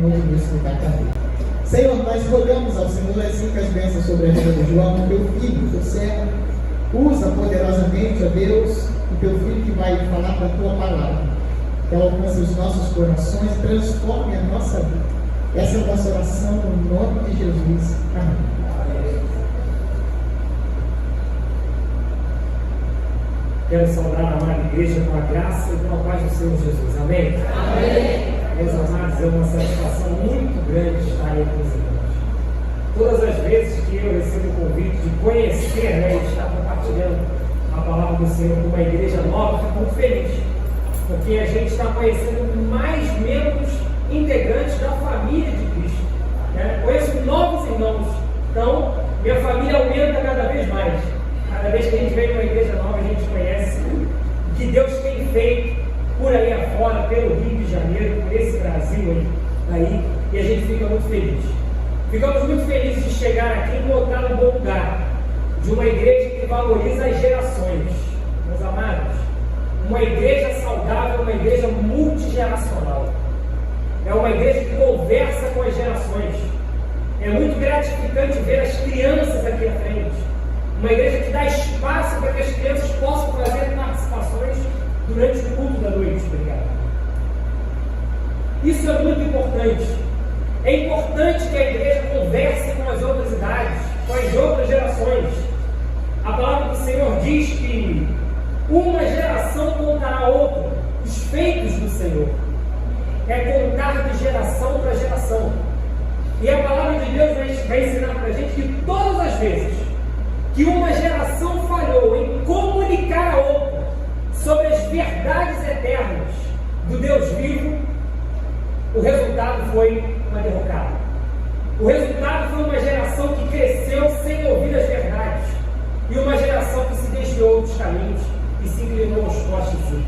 onde Deus está caminhando. Senhor, nós rogamos ao Senhor as ricas bênçãos sobre a vida de João, teu filho, teu servo. Usa poderosamente, ó Deus, o teu filho que vai falar da tua palavra. Que ela alcance os nossos corações, transforme a nossa vida. Essa é a nossa oração no nome de Jesus. Amém. Quero saudar a amada igreja com a graça e com a paz do Senhor Jesus. Amém? Amém. Meus amados, é uma satisfação muito grande estar aí com os irmãos. Todas as vezes que eu recebo o convite de conhecer, e estar compartilhando a palavra do Senhor com uma igreja nova, fico muito feliz. Porque a gente está conhecendo mais membros integrantes da família de Cristo. Conheço novos irmãos. Então, minha família aumenta cada vez mais. Cada vez que a gente vem numa igreja nova, a gente conhece o que Deus tem feito por aí afora, pelo Rio de Janeiro, por esse Brasil aí, e a gente fica muito feliz. Ficamos muito felizes de chegar aqui e encontrar um bom lugar, de uma igreja que valoriza as gerações. Meus amados, uma igreja saudável, uma igreja multigeracional. É uma igreja que conversa com as gerações. É muito gratificante ver as crianças aqui à frente. Uma igreja que dá espaço para que as crianças possam fazer participações durante o culto da noite. Obrigado. Isso é muito importante. É importante que a igreja converse com as outras idades, com as outras gerações. A palavra do Senhor diz que uma geração contará a outra os feitos do Senhor. É contar de geração para geração. E a palavra de Deus vai ensinar para a gente que todas as vezes que uma geração falhou em comunicar a outra sobre as verdades eternas do Deus vivo, o resultado foi uma derrocada. O resultado foi uma geração que cresceu sem ouvir as verdades e uma geração que se desviou dos caminhos e se inclinou aos postos ímpios.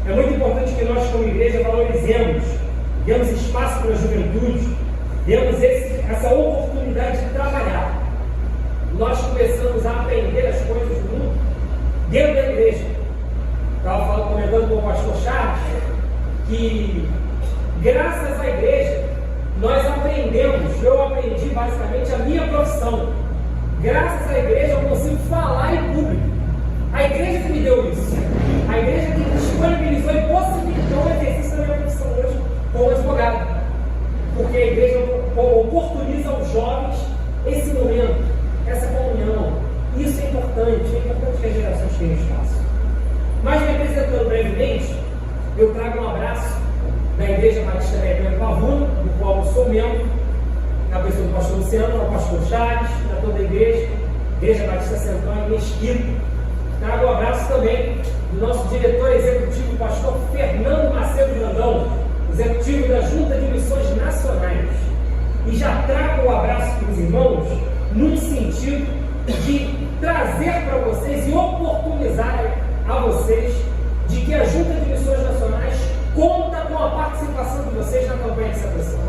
É muito importante que nós, como igreja, valorizemos, demos espaço para a juventude, demos essa oportunidade de trabalhar. Nós começamos a aprender as coisas do mundo dentro da igreja. Estava comentando com o pastor Charles que, graças à igreja, nós aprendemos, eu aprendi basicamente a minha profissão. Graças à igreja eu consigo falar em público. A igreja que me deu isso. A igreja que disponibilizou e possibilitou o exercício da minha profissão hoje como advogado. Porque a igreja oportuniza aos jovens esse momento, essa comunhão. Isso é importante que as gerações tenham espaço. Mas, me apresentando brevemente, eu trago um abraço da Igreja Batista Americana Pavuna, do qual eu sou membro, na pessoa do pastor Luciano, do pastor Charles, da toda a igreja, Igreja Batista Central em Mesquita. Trago um abraço também do nosso diretor executivo, o pastor Fernando Macedo Brandão, executivo da Junta de Missões Nacionais. E já trago um abraço para os irmãos num sentido de trazer para vocês e oportunizar a vocês de que a Junta de Missões Nacionais conta com a participação de vocês na campanha de separação.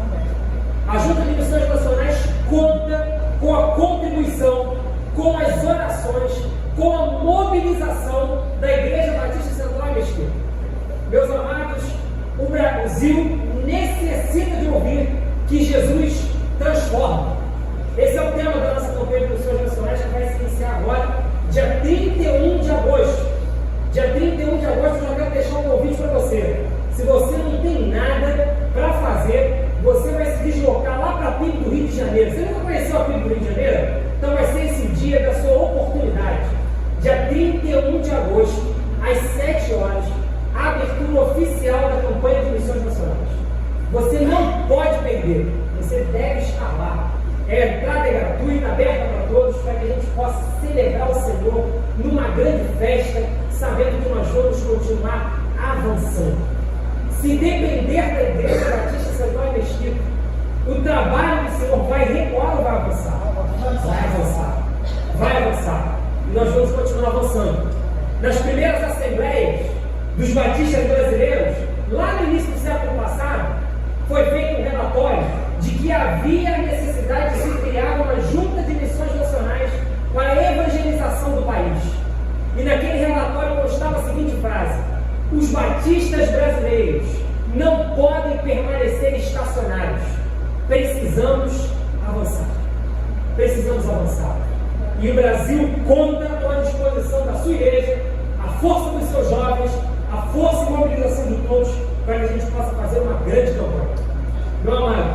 A Junta de Missões Nacionais conta com a contribuição, com as orações, com a mobilização da Igreja Batista Central e Mesquita. Meus amados, o Brasil necessita de ouvir que Jesus transforma. Esse é o tema da nossa campanha de missões nacionais, que vai se iniciar agora, dia 31 de agosto. Dia 31 de agosto eu já quero deixar um convite para você. Se você não tem nada para fazer, você vai se deslocar lá para a PIB do Rio de Janeiro. Você nunca conheceu a PIB do Rio de Janeiro? Então vai ser esse dia da sua oportunidade. Dia 31 de agosto, às 7 horas, a abertura oficial da campanha de missões nacionais. Você não pode perder, você deve estar lá. É a entrada é gratuita, aberta para todos, para que a gente possa celebrar o Senhor numa grande festa, sabendo que nós vamos continuar avançando. Se depender da Igreja Batista Central e Mesquita, o trabalho do Senhor vai recuar ou vai avançar? Vai avançar. Vai avançar. E nós vamos continuar avançando. Nas primeiras assembleias dos batistas brasileiros, lá no início do século passado, foi feito um relatório de que havia necessidade de se criar uma junta de missões nacionais para a evangelização do país. E naquele relatório constava a seguinte frase: os batistas brasileiros não podem permanecer estacionários. precisamos avançar. Precisamos avançar. E o Brasil conta com a disposição da sua igreja, a força dos seus jovens, a força e mobilização de todos, para que a gente possa fazer uma grande campanha. Meu amado,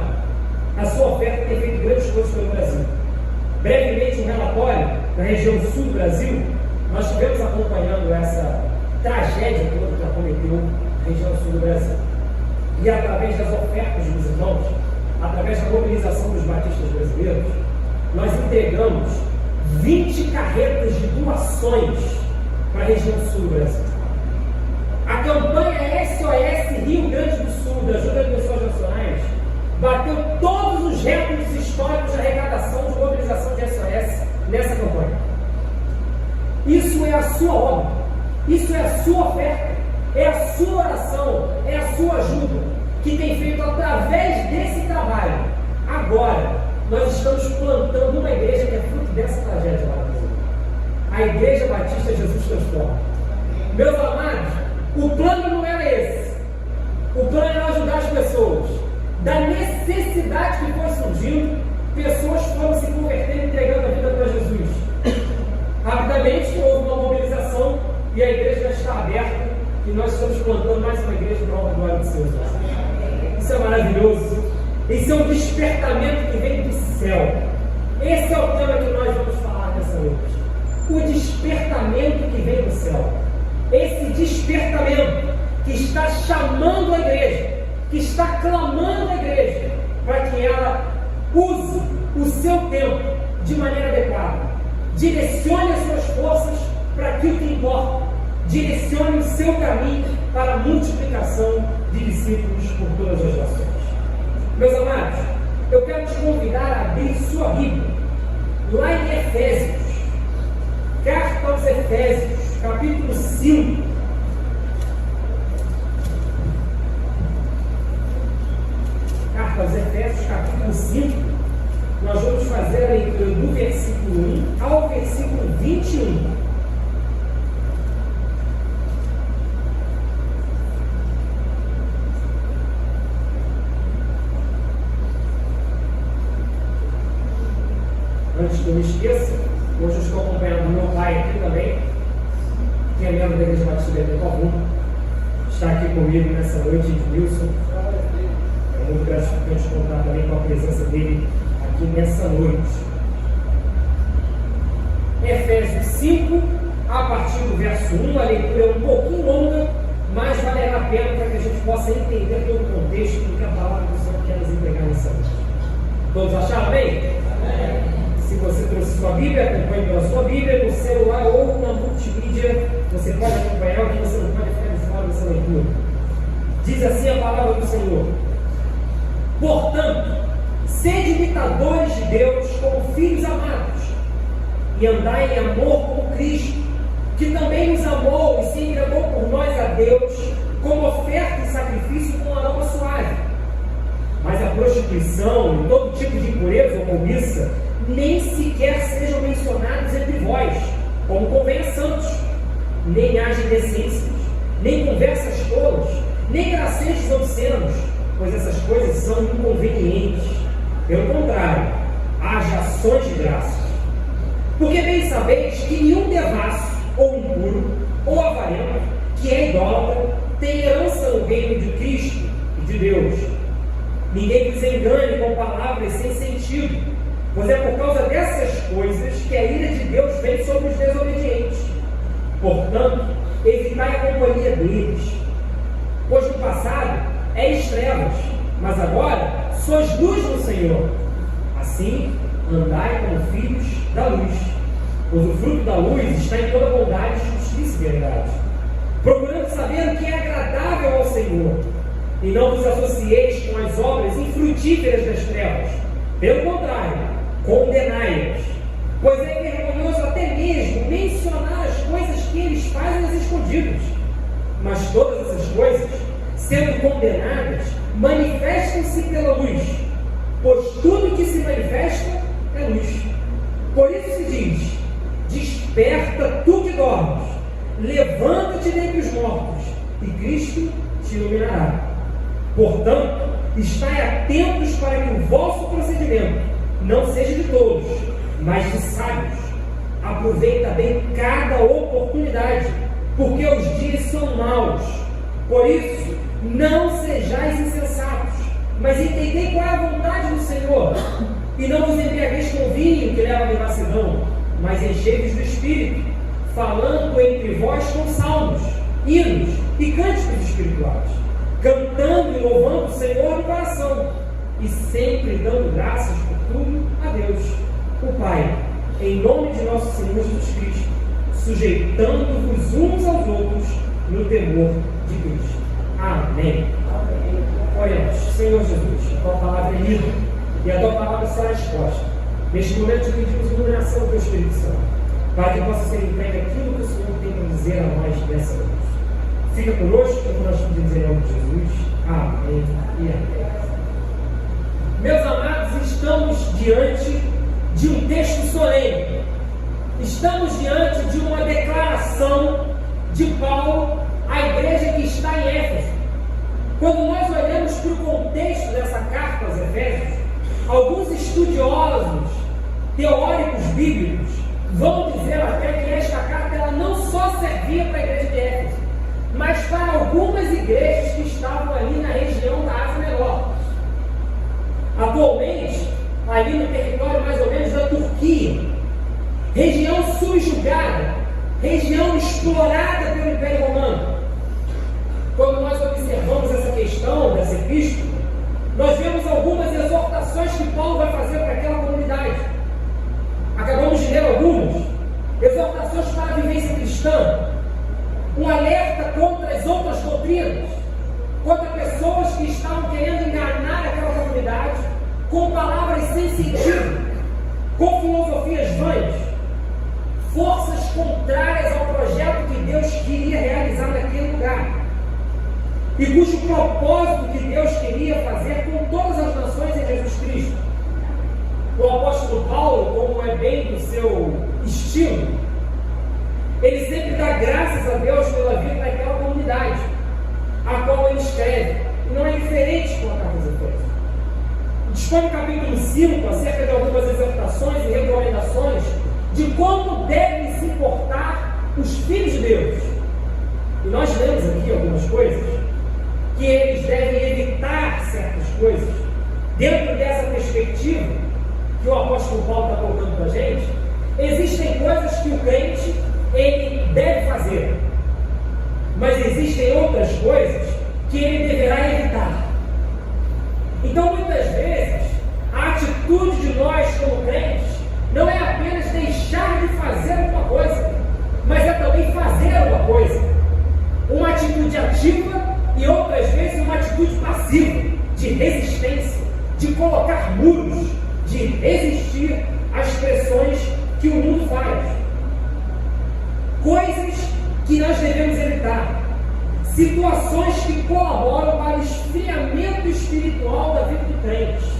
a sua oferta tem feito grandes coisas pelo Brasil. Brevemente, um relatório na região sul do Brasil, nós estivemos acompanhando essa tragédia toda que acometeu a região sul do Brasil. E através das ofertas dos irmãos, através da mobilização dos batistas brasileiros, nós entregamos 20 carretas de doações para a região sul do Brasil. A campanha SOS Rio Grande do Sul, da Ajuda de Missões Nacionais, bateu todos os recordes históricos de arrecadação de mobilização de SOS nessa campanha. Isso é a sua obra, isso é a sua oferta, é a sua oração, é a sua ajuda, que tem feito através desse trabalho. Agora, nós estamos plantando uma igreja que é fruto dessa tragédia lá no Brasil. A Igreja Batista Jesus Transforma. Meus amados, o plano não era esse. O plano era ajudar as pessoas. Da necessidade que foi surgindo, pessoas foram se convertendo e entregando a vida para Jesus. Rapidamente houve uma mobilização e a igreja já está aberta e nós estamos plantando mais uma igreja para a glória do Senhor. Isso é maravilhoso. Esse é um despertamento que vem do céu. Esse é o tema que nós vamos falar nessa noite. O despertamento que vem do céu. Esse despertamento que está chamando a igreja, que está clamando a igreja, para que ela use o seu tempo de maneira adequada. Direcione as suas forças para aquilo que importa. Direcione o seu caminho para a multiplicação de discípulos por todas as nações. Meus amados, eu quero te convidar a abrir sua Bíblia lá em Efésios, carta aos Efésios, capítulo 5. Carta aos Efésios, capítulo 5. Nós vamos fazer a leitura do versículo 1 ao versículo 21. Antes que eu me esqueça, hoje eu estou acompanhando meu pai aqui também, que é membro da Igreja Batista de Comum, está aqui comigo nessa noite, Edmilson. É muito gratificante contar também com a presença dele aqui nessa noite. Efésios 5, a partir do verso 1, a leitura é um pouquinho longa, mas valerá a pena para que a gente possa entender todo o contexto do que a palavra do Senhor quer nos entregar nessa noite. Todos acharam bem? Amém. Se você trouxe sua Bíblia, acompanhe pela sua Bíblia, no celular ou na multimídia, você pode acompanhar o que você não pode ficar de fora dessa leitura. Diz assim a palavra do Senhor: portanto, sede imitadores de Deus como filhos amados, e andai em amor com Cristo, que também nos amou e se entregou por nós a Deus, como oferta e sacrifício com aroma suave. Mas a prostituição e todo tipo de impureza ou cobiça nem sequer sejam mencionados entre vós, como convém a santos. Nem haja indecências, nem conversas tolas, nem gracejos obscenos, pois essas coisas são inconvenientes. Pelo contrário, haja ações de graça. Porque bem sabeis que nenhum devasso, ou impuro, ou avarento, que é idólatra, tem herança no reino de Cristo e de Deus. Ninguém vos engane com palavras sem sentido, pois é por causa dessas coisas que a ira de Deus vem sobre os desobedientes. Portanto, evitai a companhia deles, pois no passado eres trevas, mas agora sois luz no Senhor. Assim, andai como filhos da luz, pois o fruto da luz está em toda bondade, justiça e verdade, procurando saber o que é agradável ao Senhor, e não vos associeis com as obras infrutíferas das trevas. Pelo contrário, condenai-as, pois é vergonhoso até mesmo mencionar as coisas que eles fazem às escondidas. Mas todas essas coisas, sendo condenadas, manifestam-se pela luz, pois tudo que se manifesta é luz. Por isso se diz: desperta tu que dormes, levanta-te dentre os mortos, e Cristo te iluminará. Portanto, estai atentos para que o vosso procedimento não seja de tolos, mas de sábios. Aproveita bem cada oportunidade, porque os dias são maus. Por isso, não sejais insensatos, mas entendei qual é a vontade do Senhor. E não vos embriagueis com vinho que leva à devassidão, mas enchei-vos do Espírito, falando entre vós com salmos, hinos e cânticos espirituais, cantando e louvando o Senhor no coração, e sempre dando graças por tudo a Deus, o Pai, em nome de nosso Senhor Jesus Cristo, sujeitando-vos uns aos outros no temor de Cristo. Amém. Oremos. Senhor Jesus, a tua palavra é lida e a tua palavra será exposta. Neste momento pedimos iluminação do teu Espírito Santo, para que possa ser entregue aquilo que o Senhor tem para dizer a nós dessa noite. Fica conosco, como nós pedimos em nome de Jesus. Amém e amém. Meus amados, estamos diante de um texto solene. Estamos diante de uma declaração de Paulo à igreja que está em Éfeso. Quando nós olhamos para o contexto dessa carta aos Efésios, alguns estudiosos, teóricos bíblicos, vão dizer até que esta carta ela não só servia para a igreja de Éfeso, mas para algumas igrejas que estavam ali na região da Ásia Menor. Atualmente, ali no território mais ou menos da Turquia, região subjugada, região explorada pelo Império Romano. Quando nós observamos essa questão dessa epístola, nós vemos algumas exortações que Paulo vai fazer para aquela comunidade. Acabamos de ler algumas exortações para a vivência cristã, um alerta contra as outras doutrinas, contra pessoas que estavam querendo enganar aquela comunidade com palavras sem sentido, com filosofias vãs, forças contrárias ao projeto que Deus queria realizar naquele lugar, e cujo propósito que Deus queria fazer com todas as nações em Jesus Cristo. O apóstolo Paulo, como é bem do seu estilo, ele sempre dá graças a Deus pela vida daquela comunidade a qual ele escreve, e não é diferente com a carta aos Efésios. Dispõe no capítulo 5 acerca de algumas exortações e recomendações de como devem se portar os filhos de Deus. E nós lemos aqui algumas coisas, que eles devem evitar certas coisas. Dentro dessa perspectiva que o apóstolo Paulo está colocando para a gente, existem coisas que o crente ele deve fazer, mas existem outras coisas que ele deverá evitar. Então, muitas vezes, a atitude de nós como crentes não é apenas deixar de fazer alguma coisa, mas é também fazer alguma coisa. Uma atitude ativa e outras vezes uma atitude passiva, de resistência, de colocar muros, de resistir às pressões que o mundo faz. Coisas que nós devemos evitar. Situações que colaboram para o esfriamento espiritual da vida do crente.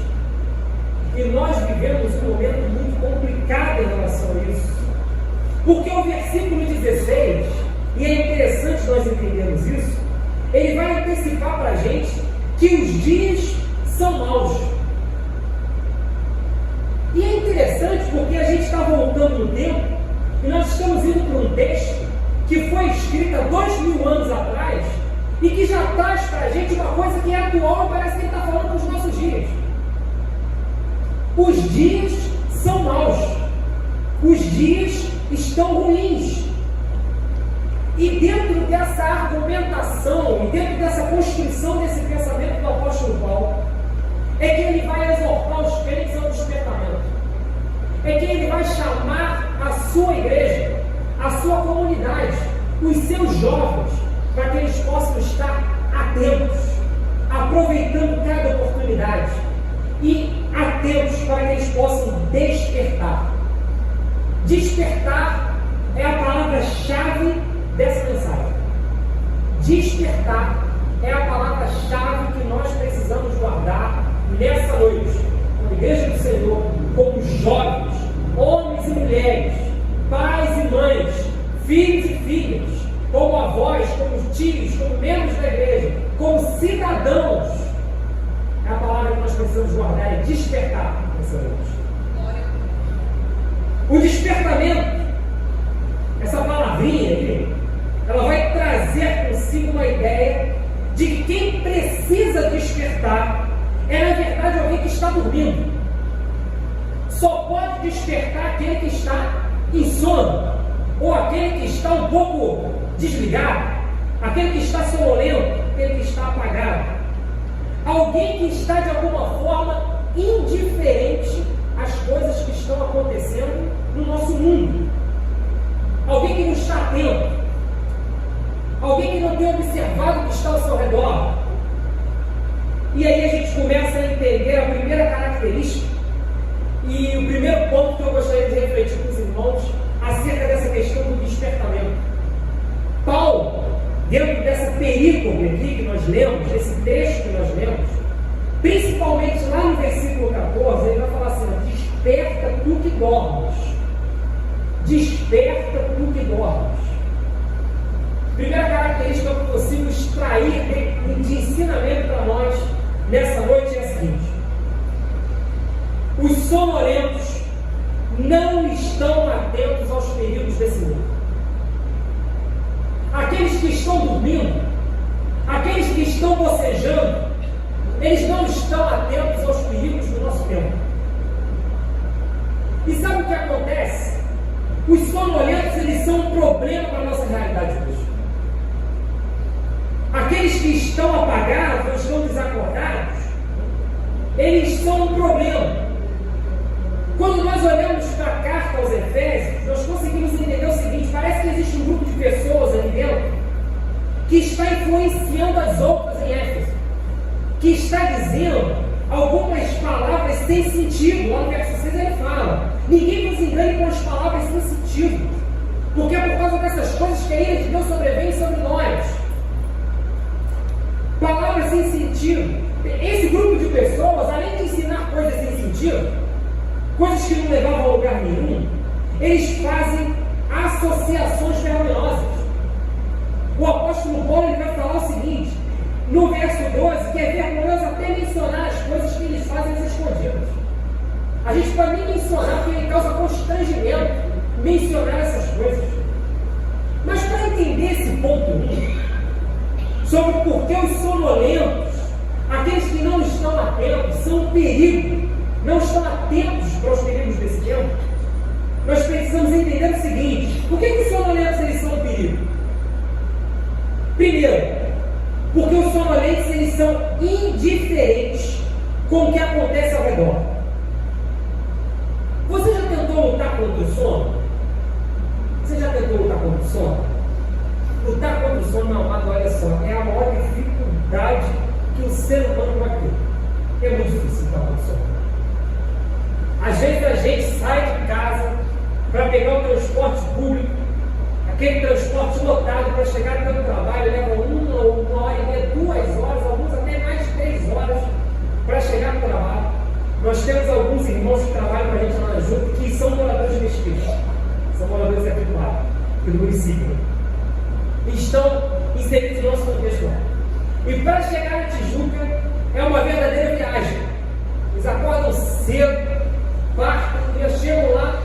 E nós vivemos um momento muito complicado em relação a isso. Porque o versículo 16, e é interessante nós entendermos isso, ele vai antecipar para a gente que os dias são maus. E é interessante porque a gente está voltando no tempo e nós estamos indo para um texto que foi escrito há 2000 anos atrás e que já traz para a gente uma coisa que é atual e parece que ele está falando dos nossos dias. Os dias são maus. Os dias estão ruins. E dentro dessa argumentação, e dentro dessa construção desse pensamento do apóstolo Paulo, é que ele vai exortar os crentes ao despertamento. É que ele vai chamar a sua igreja, a sua comunidade, os seus jovens, para que eles possam estar atentos, aproveitando cada oportunidade e atentos para que eles possam despertar. Despertar é a palavra-chave dessa mensagem. Despertar é a palavra-chave que nós precisamos guardar nessa noite, como igreja do Senhor, como jovens, homens e mulheres, pais e mães, filhos e filhas, como avós, como tios, como membros da igreja, como cidadãos. a palavra que nós precisamos guardar é despertar nessa noite. O despertamento, essa palavrinha aí, ela vai trazer consigo uma ideia de que quem precisa despertar é, na verdade, alguém que está dormindo. Só pode despertar aquele que está em sono, ou aquele que está um pouco desligado, aquele que está sonolento, aquele que está apagado. Alguém que está, de alguma forma, indiferente às coisas que estão acontecendo no nosso mundo. Alguém que não está atento. Alguém que não tem observado o que está ao seu redor. E aí a gente começa a entender a primeira característica e o primeiro ponto que eu gostaria de refletir com os irmãos acerca dessa questão do despertamento. Paulo, dentro dessa perícope aqui que nós lemos, desse texto que nós lemos, principalmente lá no versículo 14, ele vai falar assim: desperta tu que dormes. Desperta tu que dormes. Primeira característica que eu consigo extrair de ensinamento para nós nessa noite é a seguinte: os sonolentos não estão atentos aos perigos desse mundo. Aqueles que estão dormindo, aqueles que estão bocejando, eles não estão atentos aos perigos do nosso tempo. E sabe o que acontece? Os sonolentos, eles são um problema para a nossa realidade hoje. Aqueles que estão apagados ou estão desacordados, eles são um problema. Quando nós olhamos para a carta aos Efésios, nós conseguimos entender o seguinte: parece que existe um grupo de pessoas ali dentro que está influenciando as outras em Éfeso, que está dizendo algumas palavras sem sentido. Lá no verso 6 ele fala: ninguém nos engane com as palavras sem sentido, porque é por causa dessas coisas que a ira de Deus sobrevém sobre nós. Palavras sem sentido. Esse grupo de pessoas, além de ensinar coisas sem sentido, coisas que não levavam a lugar nenhum, eles fazem associações vergonhosas. O apóstolo Paulo ele vai falar o seguinte, no verso 12, que é vergonhoso até mencionar as coisas que eles fazem às escondidas. A gente pode nem mencionar, porque ele causa constrangimento mencionar essas coisas. Mas para entender esse ponto sobre por que os sonolentos, aqueles que não estão atentos, são um perigo, não estão atentos para os perigos desse tempo, nós precisamos entender o seguinte: por que os sonolentos eles são um perigo? Primeiro, porque os sonolentos eles são indiferentes com o que acontece ao redor. Você já tentou lutar contra o sono? Você já tentou lutar contra o sono? Lutar contra o sono, não, amado, olha só, é a maior dificuldade que o ser humano vai ter. É muito difícil lutar contra o sono. Às vezes a gente sai de casa para pegar o transporte público, aquele transporte lotado para chegar no trabalho, leva 1 hora e meia, 2 horas, alguns até mais de 3 horas para chegar no trabalho. Nós temos alguns irmãos que trabalham com a gente lá na Tijuca que são moradores de Mesquita, são moradores aqui do lado, aqui do município. Estão inseridos no nosso contexto lá. E para chegar na Tijuca é uma verdadeira viagem. Eles acordam cedo, partem e chegam lá,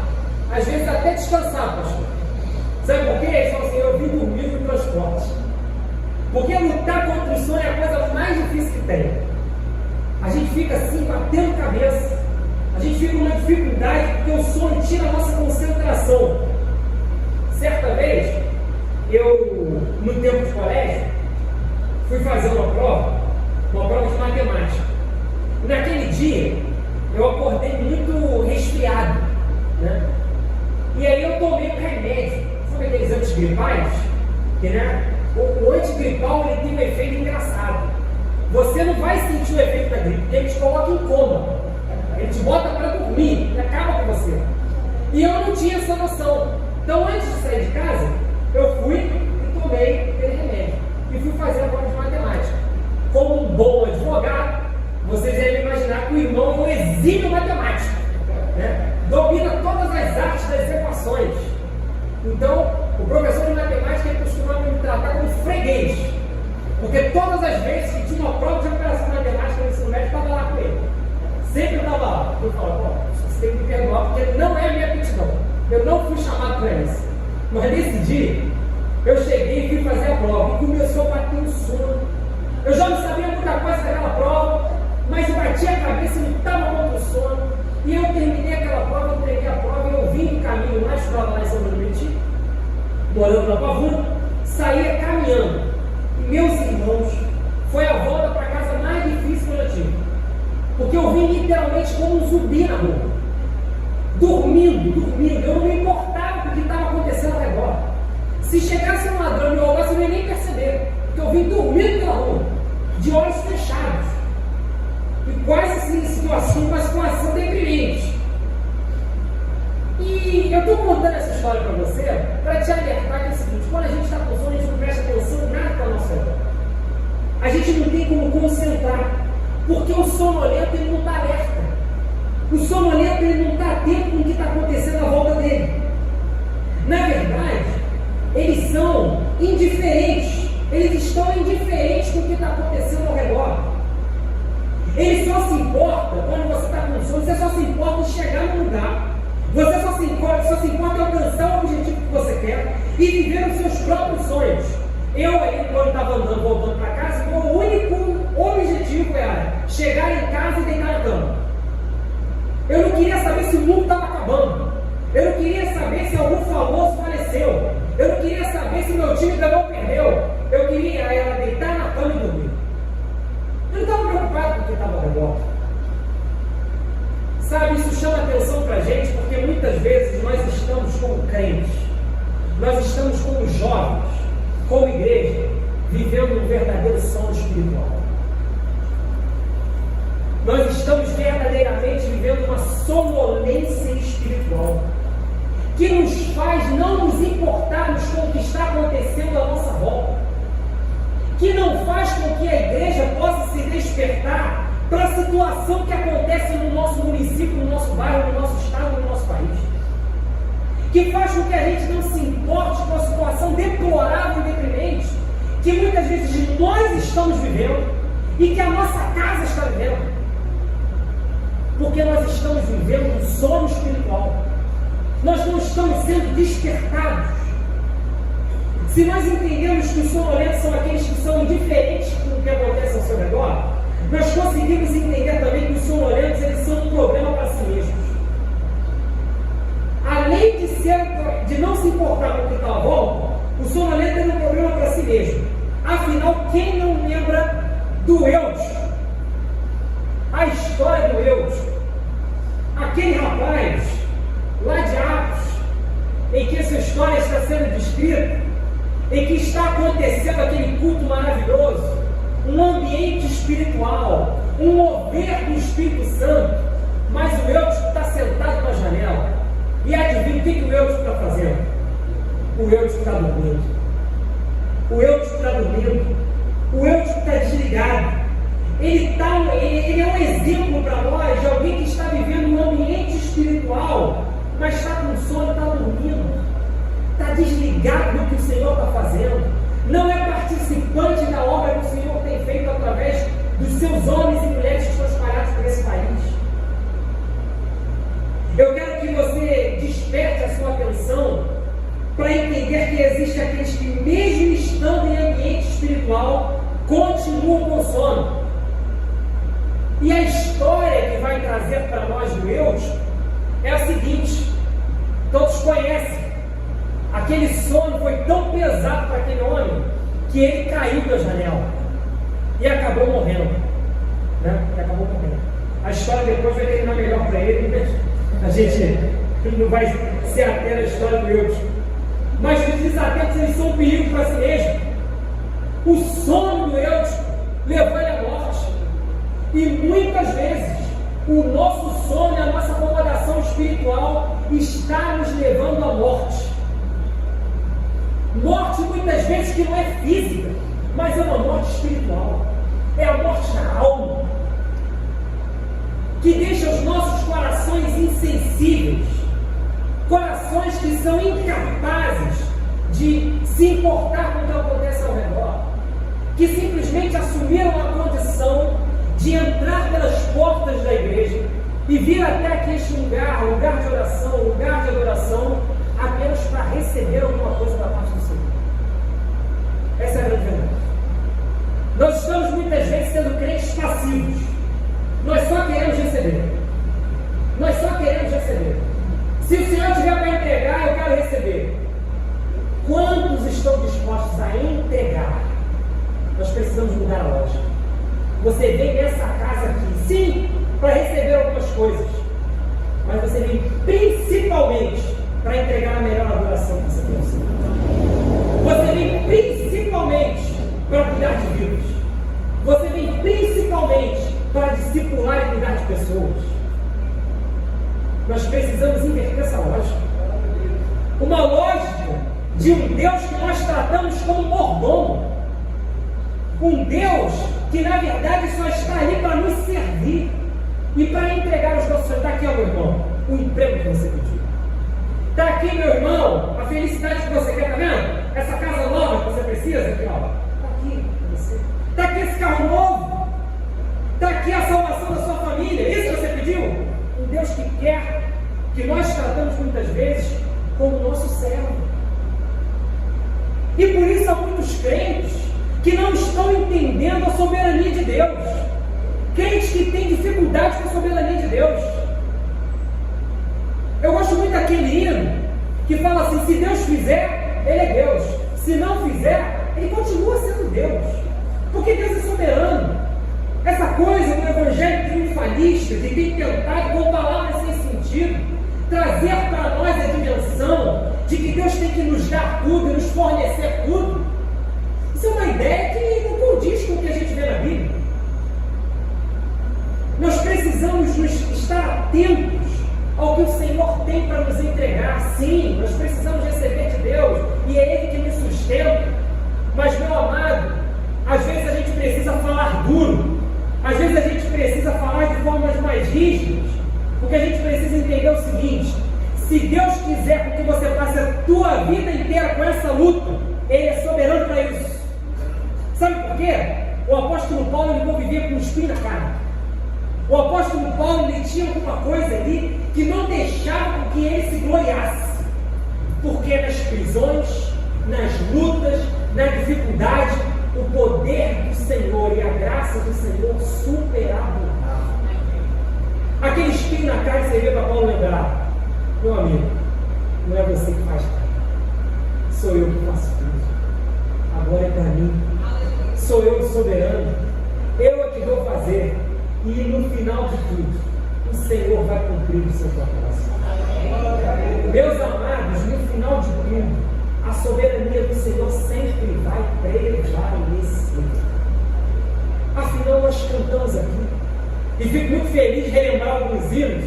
às vezes até descansar, pastor. Sabe por quê? Eles falam assim: eu vim dormir no transporte. Porque lutar contra o sono é a coisa mais difícil que tem. A gente fica assim, batendo cabeça. A gente fica numa dificuldade porque o sono tira a nossa concentração. Certa vez, eu, no tempo de colégio, fui fazer uma prova de matemática. E naquele dia, eu acordei muito resfriado, né? E aí eu tomei um remédio. Sabe aqueles antigripais? Que, né? O antigripal ele tem um efeito engraçado. Você não vai sentir o efeito da gripe, ele te coloca em coma. Ele te bota para dormir, ele acaba com você. E eu não tinha essa noção. Então, antes de sair de casa, eu fui e tomei aquele remédio. E fui fazer a prova de matemática. Como um bom advogado, vocês devem imaginar que o irmão é um exímio matemático, né? Domina todas as artes das equações. Então, o professor de matemática ele costumava me tratar como freguês. Porque todas as vezes que tinha uma prova de operação matemática no ensino médico estava lá com ele. Sempre eu estava lá. Eu falava, pô, você tem que me perdoar, porque não é a minha aptidão. Eu não fui chamado para isso. Mas nesse dia, eu cheguei e fui fazer a prova. E começou a bater um sono. Eu já não sabia muita coisa daquela prova, mas eu bati a cabeça e lutava contra o sono. E eu terminei aquela prova, eu entreguei a prova e eu vim no caminho lá, estava lá em São Domingos, morando na Pavuna, saía caminhando. E meus irmãos, foi a volta para casa mais difícil que eu tive. Porque eu vim literalmente como um zumbi na rua. Dormindo. Eu não me importava com o que estava acontecendo ao redor. Se chegasse um ladrão e me roubasse, eu não ia nem perceber. Porque eu vim dormindo pela rua, de olhos fechados. E quase uma situação deprimente. E eu estou contando essa história para você, para te alertar que é o seguinte: quando a gente está com sono, a gente não presta atenção em nada para a nossa vida. A gente não tem como concentrar, porque o sonolento ele não está alerta. O sonolento ele não está atento com o que está acontecendo à volta dele. Na verdade, eles são indiferentes. Eles estão indiferentes com o que está acontecendo ao redor. Ele só se importa, quando você está com sono, você só se importa em chegar no lugar. Você só se importa em alcançar o objetivo que você quer e viver os seus próprios sonhos. Eu, quando estava andando, voltando para casa, o único objetivo era chegar em casa e deitar na cama. Eu não queria saber se o mundo estava acabando. Eu não queria saber se algum famoso faleceu. Eu não queria saber se meu time ganhou ou perdeu. Eu queria era deitar na cama e dormir. Eu não estava preocupado com o que estava ao redor. Sabe, isso chama atenção para a gente, porque muitas vezes nós estamos como crentes, nós estamos como jovens, como igreja, vivendo um verdadeiro sono espiritual. Nós estamos verdadeiramente vivendo uma sonolência espiritual, que nos faz não nos importarmos com o que está acontecendo à nossa volta, que não faz com que a igreja possa se despertar para a situação que acontece no nosso município, no nosso bairro, no nosso estado, no nosso país, que faz com que a gente não se importe com a situação deplorável e deprimente que muitas vezes nós estamos vivendo e que a nossa casa está vivendo, porque nós estamos vivendo um sono espiritual. Nós não estamos sendo despertados. Se nós entendemos que os sonolentos são aqueles que são indiferentes com o que acontece ao seu redor, nós conseguimos entender também que os sonolentos eles são um problema para si mesmos. Além de não se importar com o que está à volta, o sonolento é um problema para si mesmo. Afinal, quem não lembra do Eudes? A história do Eudes, aquele rapaz lá de Atos, em que essa história está sendo descrita, em que está acontecendo aquele culto maravilhoso, um ambiente espiritual, um mover do Espírito Santo, mas o Eudes está sentado na janela. E adivinha o que o Eudes está fazendo? O Eudes está dormindo. O Eudes está dormindo. O Eudes está desligado. Ele é um exemplo para nós de alguém que está vivendo um ambiente espiritual, mas está com sono e está dormindo. Está desligado do que o Senhor está fazendo. Não é participante da obra que o Senhor tem feito através dos seus homens e mulheres que estão espalhados por esse país. Eu quero que você desperte a sua atenção para entender que existem aqueles que, mesmo estando em ambiente espiritual, continuam com sono. E a história que vai trazer para nós do Eudes é a seguinte: todos conhecem. Aquele sono foi tão pesado para aquele homem que ele caiu da janela e acabou morrendo. A história depois vai terminar melhor para ele. A gente não vai se ater à história do Eudes. Mas os desatentos eles são um perigo para si mesmo. O sono do Eudes levou ele à morte. E muitas vezes o nosso sono e a nossa acomodação espiritual está nos levando à morte. Morte muitas vezes que não é física, mas é uma morte espiritual. É a morte da alma, que deixa os nossos corações insensíveis, corações que são incapazes de se importar com o que acontece ao redor, que simplesmente assumiram a condição de entrar pelas portas da igreja e vir até aqui este lugar de oração, lugar de adoração, apenas para receber alguma coisa da parte do Senhor. Essa é a grande verdade. Nós estamos muitas vezes sendo crentes passivos. Nós só queremos receber. Nós só queremos receber. Se o Senhor tiver para entregar, eu quero receber. Quantos estão dispostos a entregar? Nós precisamos mudar a lógica. Você vem nessa casa aqui, sim, para receber algumas coisas, mas você vem principalmente para entregar a melhor adoração que você tem ao Senhor. Você vem principalmente para cuidar de vidas. Você vem principalmente para discipular e cuidar de pessoas. Nós precisamos inverter essa lógica. Uma lógica de um Deus que nós tratamos como mordomo. Um Deus que na verdade só está ali para nos servir e para entregar os nossos sonhos. Está aqui, ó, meu irmão, o emprego que você pediu. Está aqui, meu irmão, a felicidade que você quer, está vendo? Essa casa nova que você precisa, aqui, ó. Está aqui para você. Está aqui esse carro novo. Está aqui a salvação da sua família. Isso que você pediu? Um Deus que quer, que nós tratamos muitas vezes como nosso servo. E por isso há muitos crentes que não estão entendendo a soberania de Deus. Crentes que têm dificuldade com a soberania de Deus. Eu gosto muito daquele hino que fala assim: se Deus fizer, Ele é Deus. Se não fizer, Ele continua sendo Deus. Porque Deus é soberano. Essa coisa do evangelho triunfalista, de ter tentado com palavras sem sentido, trazer para nós a dimensão de que Deus tem que nos dar tudo e nos fornecer tudo. Isso é uma ideia que não condiz com o que a gente vê na Bíblia. Nós precisamos estar atentos ao que o Senhor tem para nos entregar. Sim, nós precisamos receber de Deus e é Ele que nos sustenta. Mas, meu amado, às vezes a gente precisa falar duro, às vezes a gente precisa falar de formas mais rígidas, porque a gente precisa entender o seguinte: se Deus quiser que você passe a tua vida inteira com essa luta, Ele é soberano para isso. Sabe por quê? O apóstolo Paulo ele convivia com um espinho na cara. O apóstolo Paulo ele tinha alguma coisa ali que não deixava que ele se gloriasse. Porque nas prisões, nas lutas, na dificuldade, o poder do Senhor e a graça do Senhor superabundava. Aquele espinho na cara servia para Paulo lembrar: meu amigo, não é você que faz nada, sou eu que faço tudo. Agora é para mim. Sou eu o soberano, eu é que vou fazer, e no final de tudo, o Senhor vai cumprir o seu propósito. Meus amados, no final de tudo, a soberania do Senhor sempre vai prevalecer. Afinal, nós cantamos aqui, e fico muito feliz de relembrar alguns hinos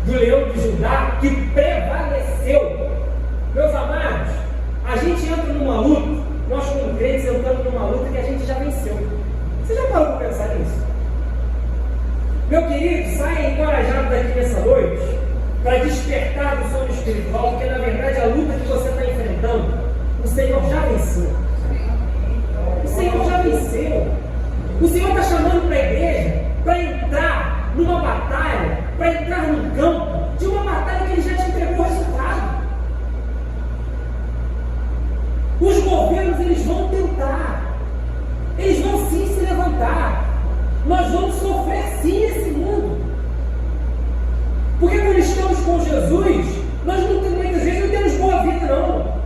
do Leão de Judá que prevaleceu. Meus amados, a gente entra numa luta. Nós, como crentes, entramos numa luta que a gente já venceu. Você já parou para pensar nisso? Meu querido, saia encorajado daqui nessa noite para despertar do sono espiritual, porque na verdade a luta que você está enfrentando, o Senhor já venceu. O Senhor já venceu. O Senhor está chamando para a igreja para entrar numa batalha, para entrar num campo de uma batalha que Ele já te entregou o resultado. Os governos, eles vão tentar, eles vão sim se levantar, nós vamos sofrer sim nesse mundo, porque quando estamos com Jesus, nós muitas vezes não temos boa vida não.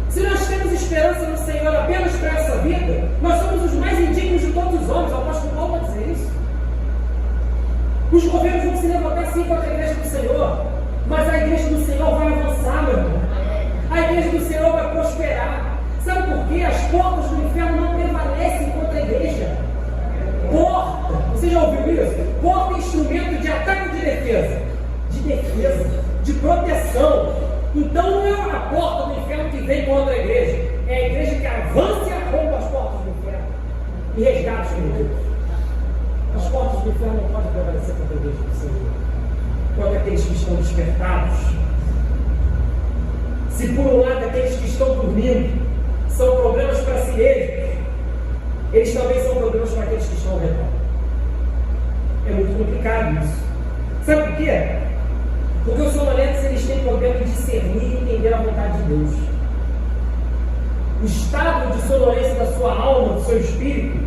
Se nós temos esperança no Senhor apenas para essa vida, nós somos os mais indignos de todos os homens. O apóstolo Paulo vai dizer isso. Os governos vão se levantar sim contra a igreja do Senhor, mas a igreja do Senhor vai avançar, meu irmão. A igreja do Senhor vai prosperar. Sabe por quê? As portas do inferno não prevalecem contra a igreja. Porta, você já ouviu isso? Porta é instrumento de ataque ou de defesa? De defesa, de proteção. Então não é a porta do inferno que vem contra a igreja, é a igreja que avança e arromba as portas do inferno e resgata os perdidos. As portas do inferno não podem prevalecer contra a igreja do Senhor, contra aqueles que estão despertados. Se por um lado aqueles que estão dormindo são problemas para si mesmos, eles também são problemas para aqueles que estão ao redor. É muito complicado isso. Sabe por quê? Porque os sonolentos eles têm problema de discernir e entender a vontade de Deus. O estado de sonolência da sua alma, do seu espírito,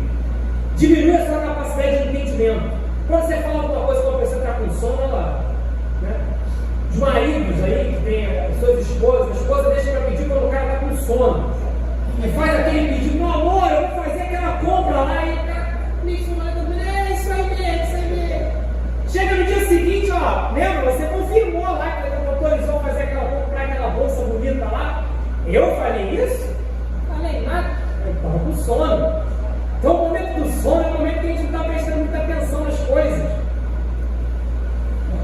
diminui a sua capacidade de entendimento. Quando você fala alguma coisa para uma pessoa que está com sono, ela, né? Os maridos aí que têm as suas esposas, a esposa deixa para pedir quando o cara está com sono. E faz aquele pedido, meu amor, eu vou fazer aquela compra lá e isso aí mesmo. Chega no dia seguinte, ó, lembra? Você confirmou lá que ele autorizou a fazer aquela compra, aquela bolsa bonita lá. Eu falei isso? Falei nada. Eu estava com sono. Então o momento do sono é o momento que a gente não está prestando muita atenção nas coisas.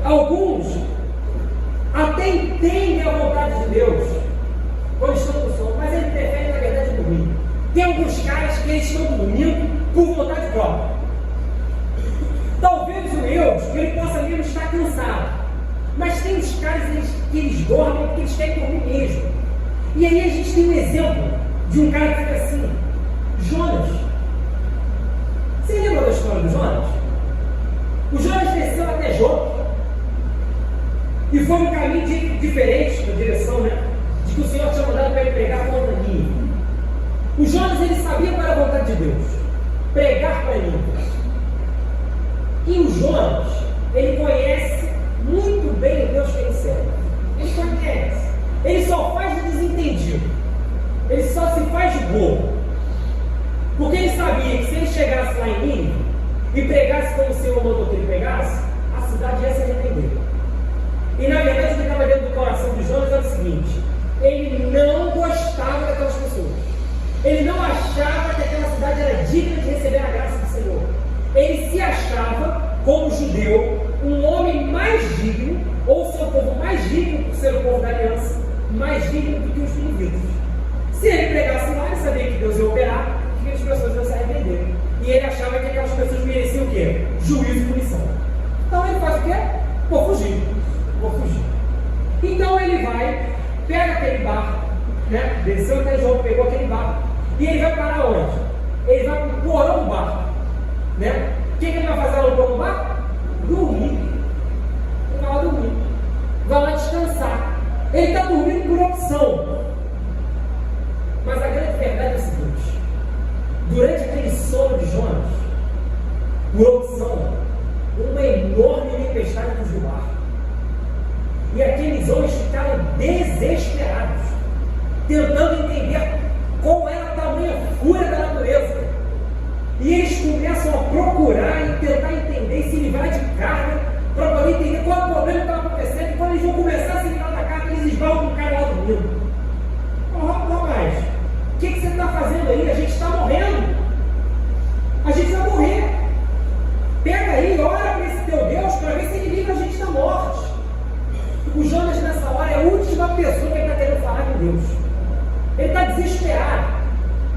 Alguns até entendem a vontade de Deus quando estão com sono, mas eles preferem, na verdade, dormir. Tem alguns caras que eles estão dormindo por vontade própria. Talvez o Eudes, ele possa mesmo estar cansado, mas tem os caras que eles dormem porque eles querem dormir mesmo. E aí a gente tem um exemplo de um cara que fica assim, Jonas. Você lembra da história do Jonas? O Jonas desceu até Jope e foi um caminho diferente na direção, né, de que o Senhor tinha mandado para ele pregar contra Nínive. O Jonas, ele sabia qual era a vontade de Deus, pregar para Nínive. E o Jonas, ele conhece muito bem o Deus que ele serve. Ele conhece. Ele só faz de desentendido. Ele só se faz de bobo. Porque ele sabia que se ele chegasse lá em Nínive e pregasse como o Senhor mandou que ele pregasse, a cidade ia se arrepender. E na verdade o que estava dentro do coração de Jonas era o seguinte: ele não gostava daquelas pessoas. Ele não achava que aquela cidade era digna de receber a graça do Senhor. Ele se achava, como judeu, um homem mais digno, ou seu povo mais digno por ser o povo da aliança, mais digno do que os ninivitas. Se ele pregasse lá, ele sabia que Deus ia operar, que as pessoas iam se arrepender. E ele achava que aquelas pessoas mereciam o quê? Juízo e punição. Então ele faz o quê? Vou fugir. Então ele vai, pega aquele barco, né? Desceu até Jope, pegou aquele barco, e ele vai parar onde? Ele vai para o porão do barco, né? O que ele vai fazer lá no porão do barco? Dormir. Ele vai lá dormir, vai lá descansar. Ele está dormindo por opção. Mas a grande verdade é o seguinte: durante aquele sono de Jonas, por opção, uma enorme tempestade fugiu do barco. E aqueles homens ficaram desesperados, tentando entender qual era a tamanha fúria da natureza. E eles começam a procurar e tentar entender e se livrar de carga, para poder entender qual é o problema que estava acontecendo. E quando eles vão começar a se livrar da carga, eles esbarram com o cara lá dormindo. Rapaz, o que você está fazendo aí? A gente está morrendo. A gente vai morrer. Pega aí, ora para esse teu Deus para ver se ele livra a gente da morte. O Jonas nessa hora é a última pessoa que ele está querendo falar com Deus. Ele está desesperado,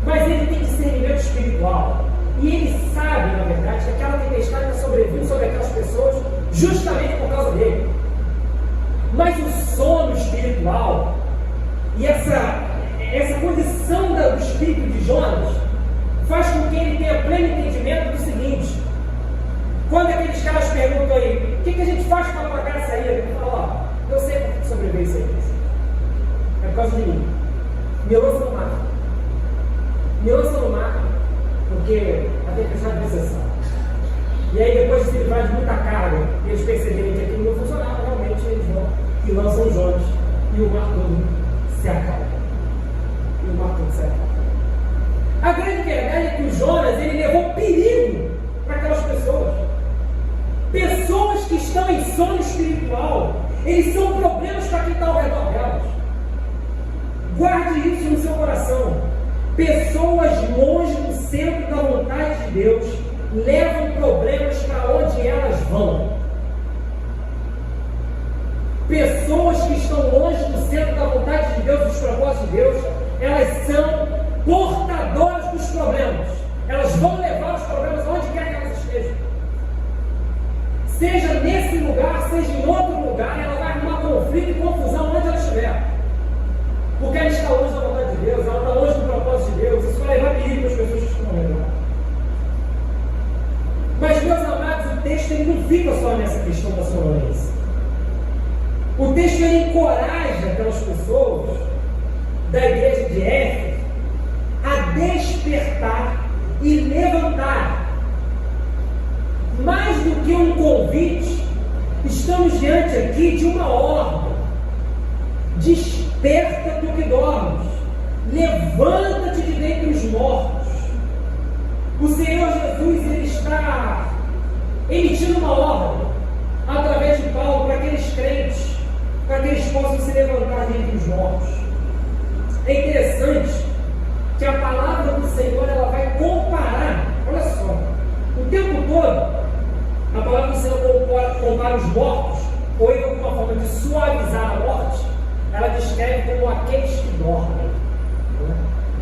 mas ele tem discernimento espiritual. E ele sabe, na verdade, que aquela tempestade está sobrevindo sobre aquelas pessoas justamente por causa dele. Mas o sono espiritual e essa condição do espírito de Jonas faz com que ele tenha pleno entendimento do seguinte: quando aqueles caras perguntam aí, o que a gente faz para pagar essa ilha? Ele fala, ó, eu sei por que sobreviver isso aí. É por causa de mim. Me lança no mar. Me lança no mar, porque a tempestade é necessária. E aí, depois de se livrar de muita carga, e eles perceberem que aquilo não funcionava, realmente eles vão e lançam os Jonas, e o mar todo se acalma. A grande verdade é que o Jonas, ele levou perigo para aquelas pessoas. Pessoas que estão em sono espiritual, eles são problemas para quem está ao redor delas. Guarde isso no seu coração. Pessoas longe do centro da vontade de Deus levam problemas para onde elas vão. Pessoas que estão longe do centro da vontade de Deus, dos propósitos de Deus, elas são portadoras dos problemas. Elas vão levar os problemas aonde quer que elas estejam. Seja nesse lugar, seja em outro lugar, ela vai arrumar conflito e confusão onde ela estiver. Porque ela está longe da vontade de Deus, ela está longe do propósito de Deus. Isso vai levar perigo para as pessoas que estão ao redor. Mas, meus amados, o texto é muito fica só nessa questão da sonolência. O texto ele encoraja aquelas pessoas da igreja de Éfeso a despertar e levantar. Mais do que um convite, estamos diante aqui de uma ordem. Desperta do que dormes, levanta-te de dentre os mortos. O Senhor Jesus ele está emitindo uma ordem através de Paulo para aqueles crentes, para que eles possam se levantar dentre os mortos. É interessante que a palavra do Senhor ela vai comparar, olha só, o tempo todo a palavra do Senhor compara os mortos, ou em alguma forma de suavizar a morte, ela descreve como aqueles que dormem.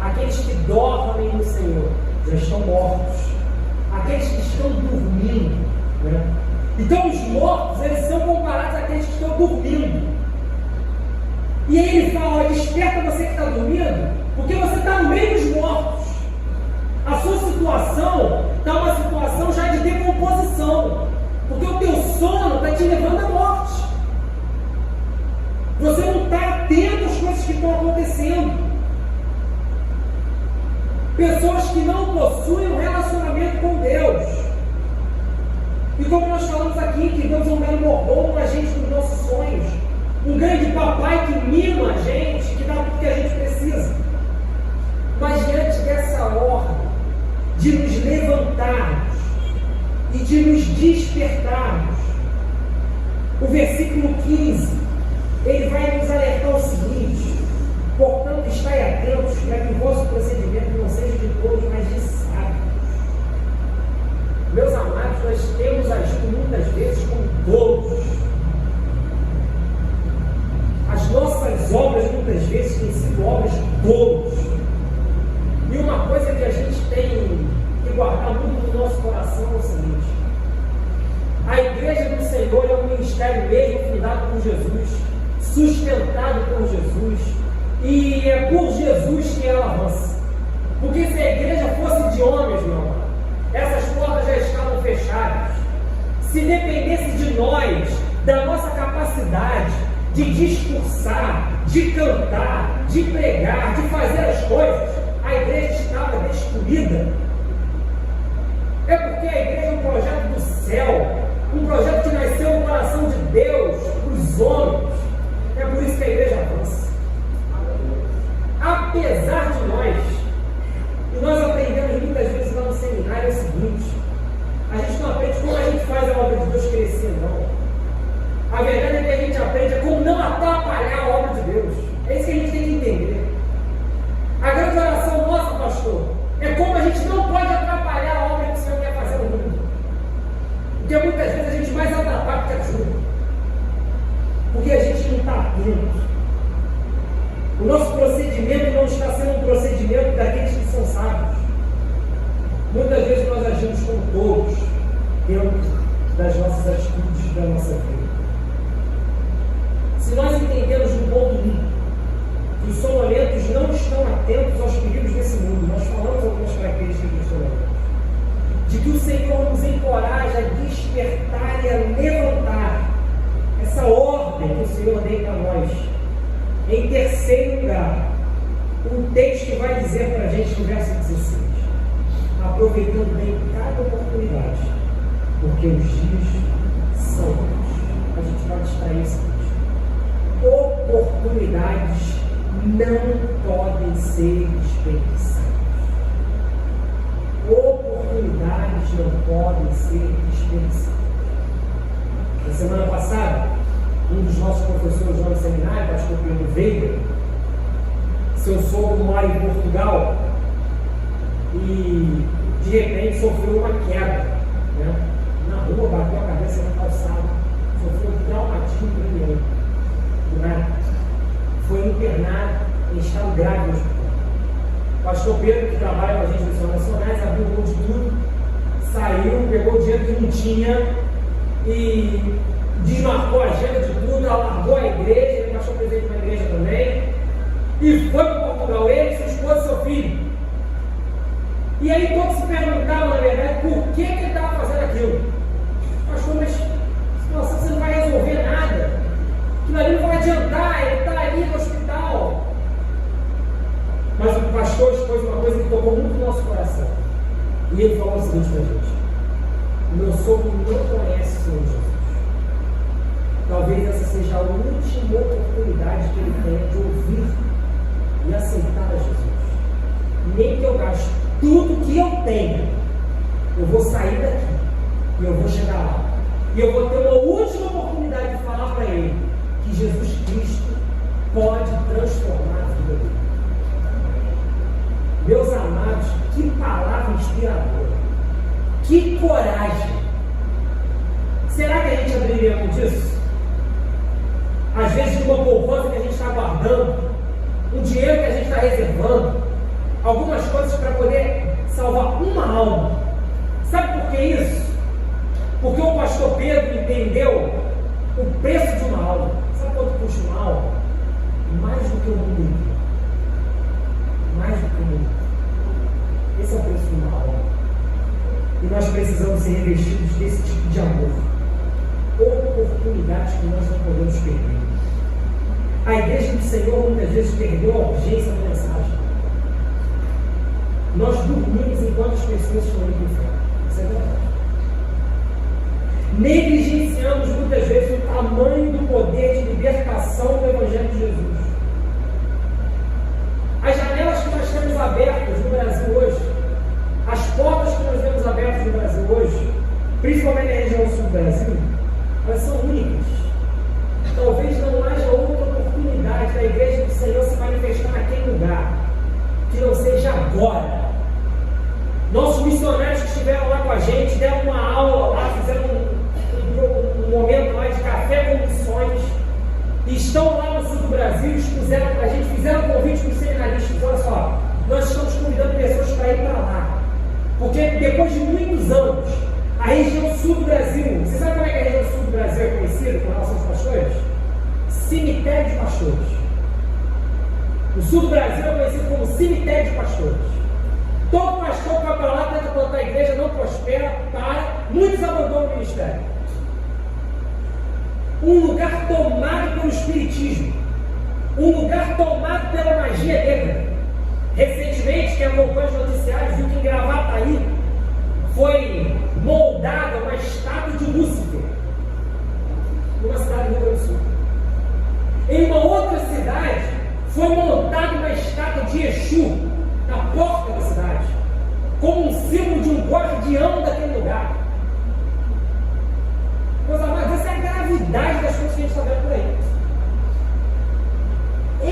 Aqueles que dormem no Senhor já estão mortos. Aqueles que estão dormindo. Então os mortos eles são comparados àqueles que estão dormindo. E aí ele fala: desperta você que está dormindo, porque você está no meio dos mortos. A sua situação está uma situação já de decomposição, porque o teu sono está te levando à morte. Você não está atento às coisas que estão acontecendo. Pessoas que não possuem um relacionamento com Deus. E como nós falamos aqui, que Deus é um grande mordomo com a gente dos nossos sonhos, um grande papai que mima a gente, que dá tudo que a gente precisa. Mas diante dessa ordem de nos levantarmos e de nos despertarmos, o versículo 15, ele vai nos alertar o seguinte: portanto, estai atentos para que o vosso procedimento não seja de todos, mas de sábios. Meus amados, nós temos agido muitas vezes como tolos. As nossas obras muitas vezes têm sido obras de tolos. E uma coisa que a gente tem que guardar muito no nosso coração é o seguinte: a igreja do Senhor é um ministério mesmo fundado por Jesus, sustentado por Jesus, e é por Jesus que ela avança. Porque se a igreja fosse de homens, meu amor, essas portas já estavam fechadas. Se dependesse de nós, da nossa capacidade de discursar, de cantar, de pregar, de fazer as coisas, a igreja estava destruída. É porque a igreja é um projeto do céu, um projeto que nasceu no coração de Deus, para os homens. É por isso que a igreja avança. Apesar de nós, e nós aprendemos muitas vezes lá no seminário, é o seguinte: a gente não aprende como a gente faz a obra de Deus crescer, não. A verdade é que a gente aprende a como não atrapalhar a obra de Deus. É isso que a gente tem que entender. A grande oração nossa, pastor, é como a gente não pode atrapalhar a obra que o Senhor quer fazer no mundo. Porque muitas vezes a gente mais atrapalha do que ajuda. Porque a gente não está atento. O nosso procedimento não está sendo um procedimento daqueles que são sábios. Muitas vezes nós agimos como todos dentro das nossas atitudes, da nossa vida. Se nós entendemos no ponto 1 que os sonolentos não estão atentos aos perigos desse mundo, nós falamos algumas características dos sonolentos, de que o Senhor nos encoraja a despertar e a levantar, essa ordem que o Senhor deu para nós. Em terceiro lugar, um texto vai dizer para a gente no verso 16: aproveitando bem cada oportunidade, porque os dias são maus. A gente vai distrair esse texto. Oportunidades não podem ser desperdiçadas. Oportunidades não podem ser desperdiçadas. Na semana passada, um dos nossos professores lá no seminário, o pastor Pedro Veiga, seu sogro mora em Portugal e de repente sofreu uma queda, né? Na rua, bateu a cabeça na calçada, sofreu um traumatismo craniano, né? Foi internado em estado grave no hospital. O pastor Pedro, que trabalha com a gente em missões nacionais, abriu mão de tudo, saiu, pegou o dinheiro que não tinha e desmarcou a agenda de tudo, alargou a igreja, ele é pastor presidente de uma igreja também, e foi para Portugal, ele, sua esposa e seu filho. E aí todos se perguntavam, na verdade, por que ele estava fazendo aquilo. Pastor, mas pastor expôs uma coisa que tocou muito no nosso coração. E ele falou o seguinte para a gente: o meu sogro não conhece o Senhor Jesus. Talvez essa seja a última oportunidade que ele tenha de ouvir e aceitar a Jesus. Nem que eu gaste tudo que eu tenho, eu vou sair daqui e eu vou chegar lá. E eu vou ter uma última oportunidade de falar para ele que Jesus Cristo pode transformar a vida dele. Meus amados, que palavra inspiradora, que coragem. Será que a gente abriria mão disso? Às vezes, de uma poupança que a gente está guardando, um dinheiro que a gente está reservando, algumas coisas para poder salvar uma alma. Sabe por que isso? Porque o pastor Pedro entendeu o preço de uma alma. Sabe quanto custa uma alma? Mais do que o mundo inteiro. Mais do que o mundo. Esse é o preço de uma alma. E nós precisamos ser revestidos desse tipo de amor. Oportunidades que nós não podemos perder. A igreja do Senhor muitas vezes perdeu a urgência da mensagem. Nós dormimos enquanto as pessoas estão indo para o inferno. Isso é verdade. Negligenciamos muitas vezes o tamanho do poder de libertação do Evangelho de Jesus. As janelas que nós temos abertas no Brasil hoje, as portas que nós temos abertas no Brasil hoje, principalmente na região sul do Brasil, elas são únicas. Talvez não haja outra oportunidade da igreja do Senhor se manifestar naquele lugar que não seja agora. Nossos missionários que estiveram lá com a gente deram uma aula lá, fizeram um momento lá de café com missões, e estão lá no sul do Brasil, expuseram para a gente, fizeram um convite para os seminaristas. Olha só, nós estamos convidando pessoas para ir para lá, porque depois de muitos anos, a região sul do Brasil, você sabe como é que a região sul do Brasil é conhecida com relação aos pastores? Cemitério de pastores. O sul do Brasil é conhecido como cemitério de pastores. Todo pastor que vai para lá, tenta plantar a igreja, não prospera, para, muitos abandonam o ministério. Um lugar tomado pelo espiritismo, um lugar tomado pela magia negra. Recentemente, quem acompanha os noticiários viu que em Gravataí foi moldada uma estátua de Lúcifer, numa cidade do Rio Grande do Sul. Em uma outra cidade, foi montada uma estátua de Exu na porta da cidade, como um símbolo de um guardião daquele lugar. Meus amados, essa é a gravidade das coisas que a gente está vendo por aí.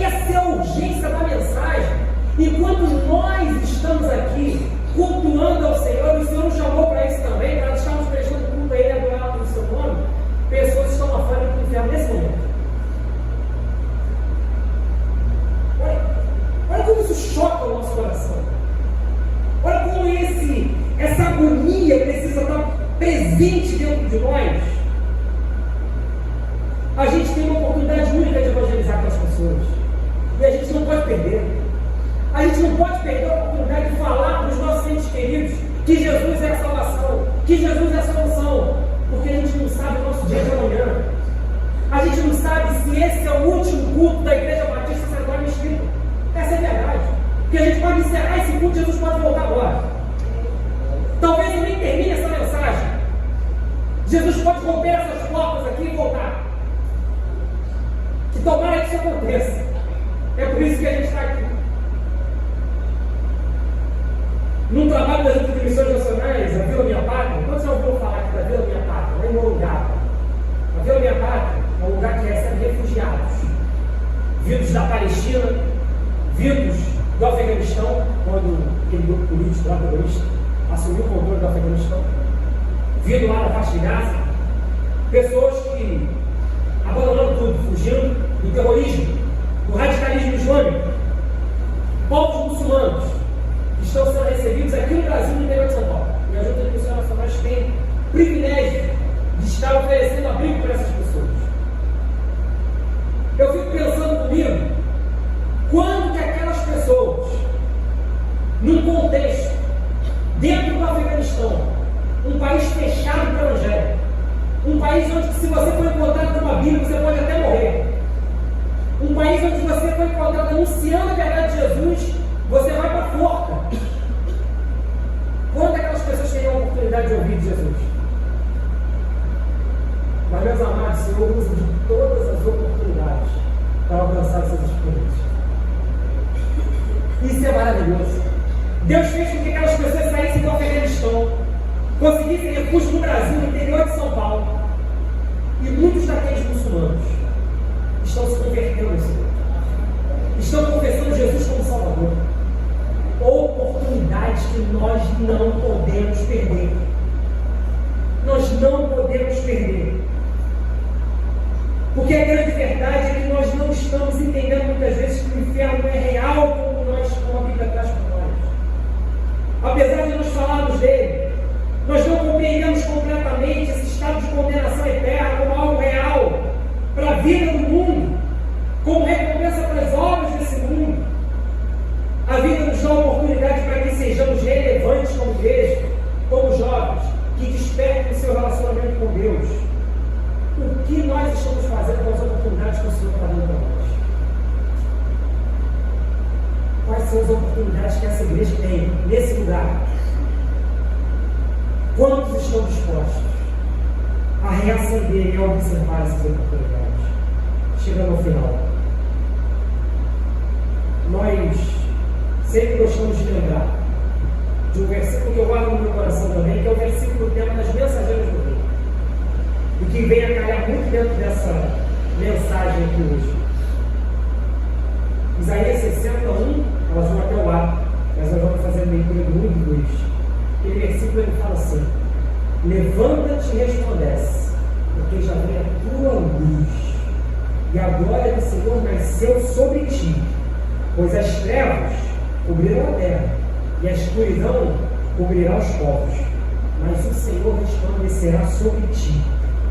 Essa é a urgência da mensagem. Enquanto nós estamos aqui cultuando ao Senhor, e o Senhor nos chamou para isso também, para estarmos prestando culto a Ele e adorar o seu nome, pessoas estão lá fora do inferno nesse momento. Olha como isso choca o nosso coração. Olha como essa agonia precisa estar presente dentro de nós. A gente tem uma oportunidade única de evangelizar com as pessoas. E a gente não pode perder. A gente não pode perder a oportunidade de falar para os nossos entes queridos que Jesus é a salvação, que Jesus é a solução. Porque a gente não sabe o nosso dia de amanhã. A gente não sabe se esse é o último culto da Igreja Batista Central Mesquita. Essa é a verdade. Porque a gente pode encerrar esse culto, Jesus pode voltar agora. Talvez eu nem termine essa mensagem. Jesus pode romper essas portas aqui e voltar. Que tomara que isso aconteça. É por isso que a gente está aqui. Num trabalho das Juntas de Missões Nacionais, a Vila Minha Pátria, quando você ouviu falar aqui da Vila Minha Pátria, lá em Morungaba, a Vila Minha Pátria é um lugar que recebe refugiados, vindos da Palestina, vindos do Afeganistão, quando aquele grupo político lá, terrorista, assumiu o controle do Afeganistão, vindo lá da faixa de Gaza, pessoas que abandonaram tudo, fugindo do terrorismo, do radicalismo islâmico, povos muçulmanos, que estão sendo recebidos aqui no Brasil e no interior de São Paulo. E a Junta de Missões Nacionais tem privilégio de estar oferecendo abrigo para essas pessoas. Eu fico pensando comigo, quando que aquelas pessoas, num contexto, dentro do Afeganistão, um país fechado para o Evangelho, um país onde se você for encontrado com uma Bíblia, você pode até morrer, um país onde você foi encontrado anunciando a verdade de Jesus, Você vai para a forca. Quando aquelas pessoas têm a oportunidade de ouvir de Jesus? Mas, meus amados, o Senhor usa de todas as oportunidades para alcançar seus espíritos. Isso é maravilhoso. Deus fez com que aquelas pessoas saíssem do Afeganistão, conseguissem refúgio no Brasil, no interior de São Paulo. E muitos daqueles muçulmanos estão se convertendo ao Senhor. Estão confessando Jesus como Salvador. Oportunidades que nós não podemos perder. Nós não podemos perder. Porque a grande verdade é que nós não estamos entendendo muitas vezes que o inferno é real como a Bíblia traz para nós. Apesar de nós falarmos dele, nós não compreendemos completamente esse estado de condenação eterna como algo real para a vida do mundo, como recompensa para as obras desse mundo. A vida nos dá uma oportunidade para que sejamos relevantes como igreja, como jovens, que despertem o seu relacionamento com Deus. O que nós estamos fazendo com as oportunidades que o Senhor está dando para nós? Quais são as oportunidades que essa igreja tem nesse lugar? Quantos estão dispostos a reacender e a observar essas oportunidades? Chegando ao final, nós sempre gostamos de lembrar de um versículo que eu guardo no meu coração também, que é o versículo do tema das mensageiras do reino, e que vem a calhar muito dentro dessa mensagem aqui hoje. Isaías 61, elas vão até o ar, mas nós vamos fazer a leitura do 1 e 2. Aquele versículo ele fala assim: levanta-te e resplandece, porque já vem a tua luz, e a glória do Senhor nasceu sobre ti, pois as trevas cobrirão a terra, e a escuridão cobrirá os povos, mas o Senhor resplandecerá sobre ti,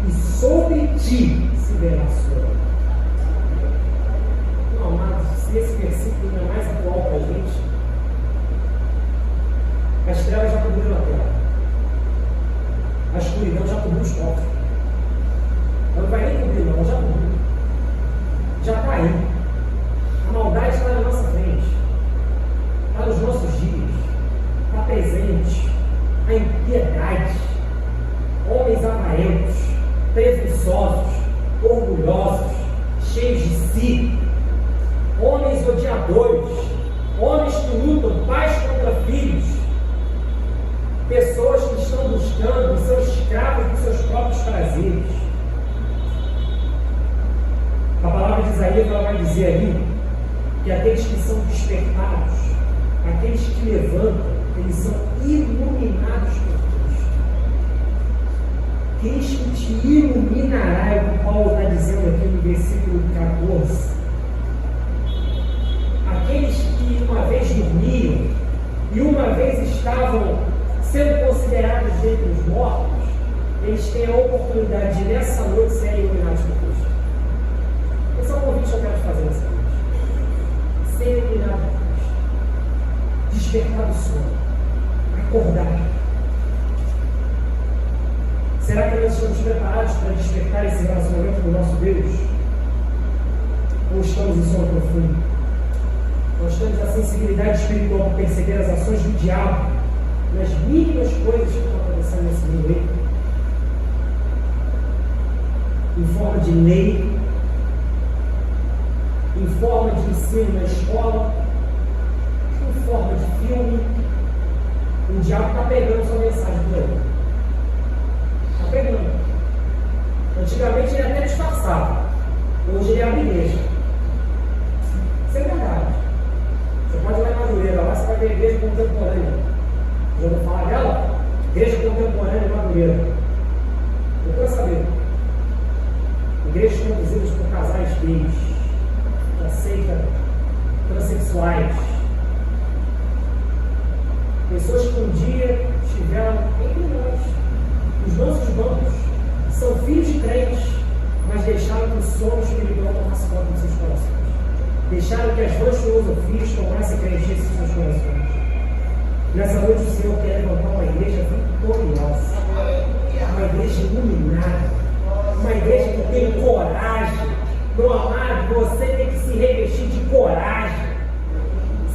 e sobre ti se verá a sua luz. Não, amados, se esse versículo não é mais atual para a gente, as trevas já cobriram a terra, a escuridão já cobriu os povos. Ela não vai nem cobrir, não, ela já cobriu. Já está aí. A maldade está na nossa frente, está nos nossos dias, está presente. A impiedade, homens avarentos, presunçosos, orgulhosos, cheios de si, homens odiadores, homens que lutam pais contra filhos, pessoas que estão buscando, são escravos dos seus próprios prazeres. A palavra de Isaías ela vai dizer ali que aqueles que são despertados, aqueles que levantam, eles são iluminados por Cristo. Cristo te iluminará, é o que Paulo está dizendo aqui no versículo 14. Aqueles que uma vez dormiam e uma vez estavam sendo considerados dentre os mortos, eles têm a oportunidade de nessa noite serem iluminados por Cristo. Esse é o convite que eu quero te fazer nessa noite. Ser iluminado por Cristo. Despertar do sono. Acordar. Será que nós estamos preparados para despertar esse relacionamento com o nosso Deus? Ou estamos em sono profundo? Nós temos a sensibilidade espiritual para perceber as ações do diabo nas mínimas coisas que estão acontecendo nesse mundo, em forma de lei, em forma de ensino na escola, em forma de filme. O diabo está pegando sua mensagem por aí. Está pegando. Antigamente ele até disfarçava, hoje ele abre igreja. Isso é verdade. Você pode ir lá em Madureira, lá você vai ver a igreja contemporânea. Já vou falar dela? Igreja contemporânea de Madureira. Eu quero saber. Igrejas conduzidas por casais gays, que aceitam transexuais. Pessoas que um dia estiveram entre nós, nos nossos bancos, são filhos de crentes, mas deixaram que o sono espiritual tomasse conta dos seus corações. Deixaram que as vãs filosofias tomassem preencher seus corações. Nessa noite o Senhor quer levantar uma igreja vitoriosa, uma igreja iluminada, uma igreja que tem coragem. Meu amado, você tem que se revestir de coragem.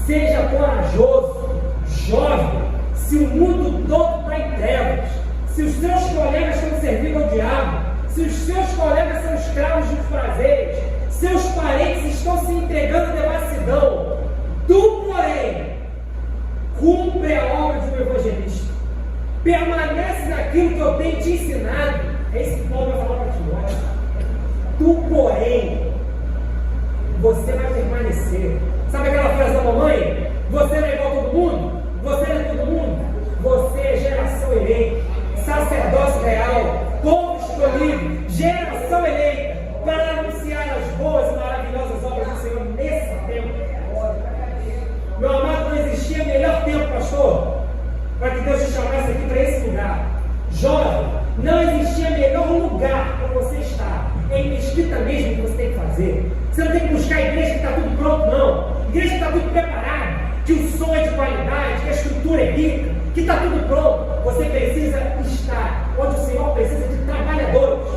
Seja corajoso, jovem. Se o mundo todo está em trevas, se os seus colegas estão servindo ao diabo, se os seus colegas são escravos dos prazeres, seus parentes estão se entregando à devassidão, tu, porém, cumpre a obra de um evangelista. Permanece naquilo que eu tenho te ensinado. É isso que Paulo vai falar para Timóteo. Tu, porém, você vai permanecer. Sabe aquela frase da mamãe? Você não é igual a todo mundo? Você não é todo mundo? Você é geração eleita, sacerdócio real, povo escolhido, geração eleita, para anunciar as boas e maravilhosas obras do Senhor nesse tempo. Meu amado, não existia melhor tempo, pastor, para que Deus te chamasse aqui para esse lugar. Jovem, não existia melhor lugar para você estar. É em mesquita mesmo que você tem que fazer. Você não tem que buscar a igreja que está tudo pronto, não. Igreja que está tudo preparada, que o som é de qualidade, que a estrutura é rica, que está tudo pronto. Você precisa estar onde o Senhor precisa de trabalhadores,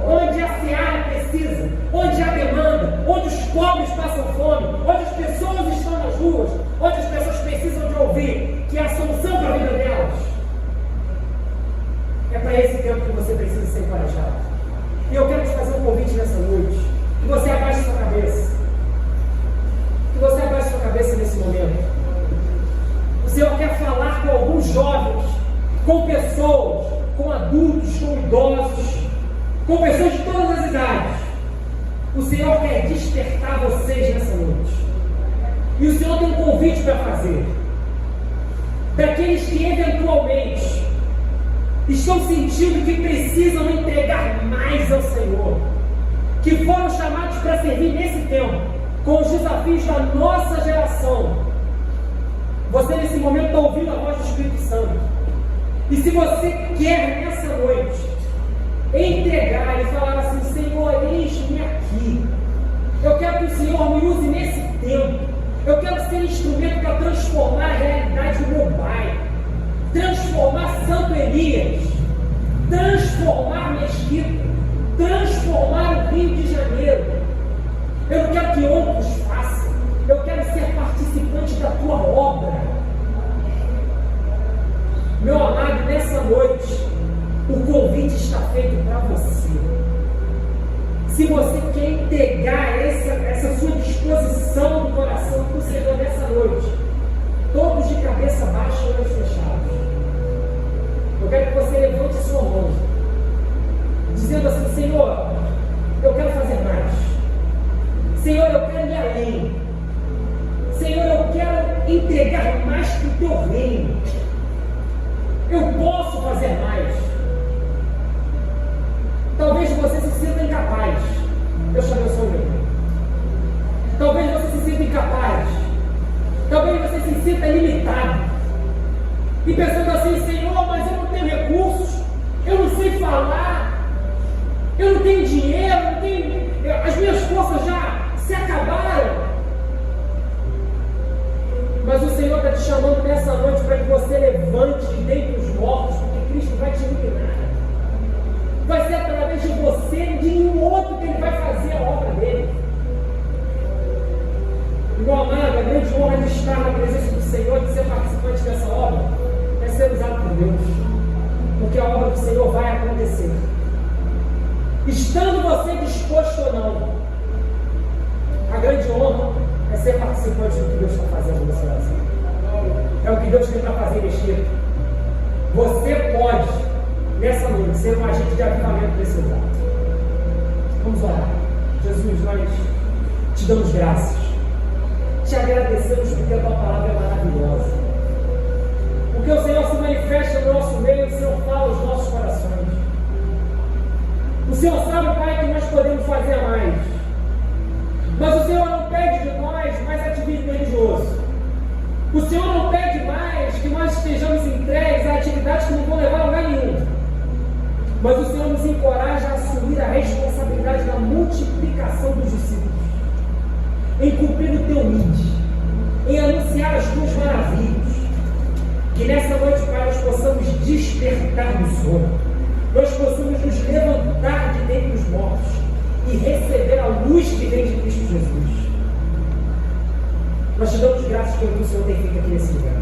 onde a seara precisa, onde há demanda, onde os pobres passam fome, onde as pessoas estão nas ruas, onde as pessoas precisam de ouvir que há solução para a vida delas. É para esse tempo que você precisa ser encorajado. E eu quero te fazer um convite nessa noite, que você abaixe sua cabeça, que você abaixe sua cabeça nesse momento. O Senhor quer falar com alguns jovens, com pessoas, com adultos, com idosos, com pessoas de todas as idades. O Senhor quer despertar vocês nessa noite. E o Senhor tem um convite para fazer. Daqueles que eventualmente estão sentindo que precisam entregar mais ao Senhor, que foram chamados para servir nesse tempo, com os desafios da nossa geração. Você nesse momento está ouvindo a voz do Espírito Santo. E se você quer nessa noite entregar e falar assim: Senhor, eis-me aqui, eu quero que o Senhor me use nesse tempo, eu quero ser instrumento para transformar a realidade do meu bairro, transformar Santo Elias, transformar Mesquita, transformar o Rio de Janeiro. Eu não quero que outros façam, eu quero ser participante da tua obra. Meu amado, nessa noite o convite está feito para você. Se você quer entregar essa sua disposição do coração para o Senhor nessa noite, todos de cabeça baixa e olhos fechados, eu quero que você levante a sua mão, dizendo assim: Senhor, eu quero fazer mais. Senhor, eu quero ir além. Senhor, eu quero entregar mais para o teu reino. Eu posso fazer mais. Talvez você se sinta incapaz. Deus te abençoe, meu irmão. Talvez você se sinta incapaz. Talvez você se sinta limitado. E pensando assim: Senhor, mas eu não tenho recursos, eu não sei falar, eu não tenho dinheiro, as minhas forças já se acabaram. Mas o Senhor está te chamando nessa noite para que você levante de dentre os mortos, porque Cristo vai te iluminar. Vai ser através de você e de nenhum outro que Ele vai fazer a obra dele. Meu amado, a grande honra de estar na presença do Senhor, de ser participante dessa obra, é ser usado por Deus, porque a obra do Senhor vai acontecer. Estando você disposto ou não, a grande honra é ser participante do que Deus está fazendo nessa nação. É o que Deus tem para fazer neste tempo. Você pode, nessa noite, ser um agente de avivamento desse lugar. Vamos orar. Jesus, nós te damos graças. Te agradecemos porque a tua palavra é maravilhosa. Porque o Senhor se manifesta no nosso meio, o Senhor fala aos nossos corações. O Senhor sabe, Pai, que nós podemos fazer mais. Mas o Senhor não pede de nós mais ativismo religioso. O Senhor não pede mais que nós estejamos entregues a atividades que não vão levar a lugar nenhum. Mas o Senhor nos encoraja a assumir a responsabilidade da multiplicação dos discípulos, em cumprir o teu ID, em anunciar as tuas maravilhas. Que nessa noite, Pai, nós possamos despertar do sono, nós possamos nos levantar de dentre os mortos e receber a luz que vem de Cristo Jesus. Nós te damos graças pelo que o Senhor tem feito aqui nesse lugar.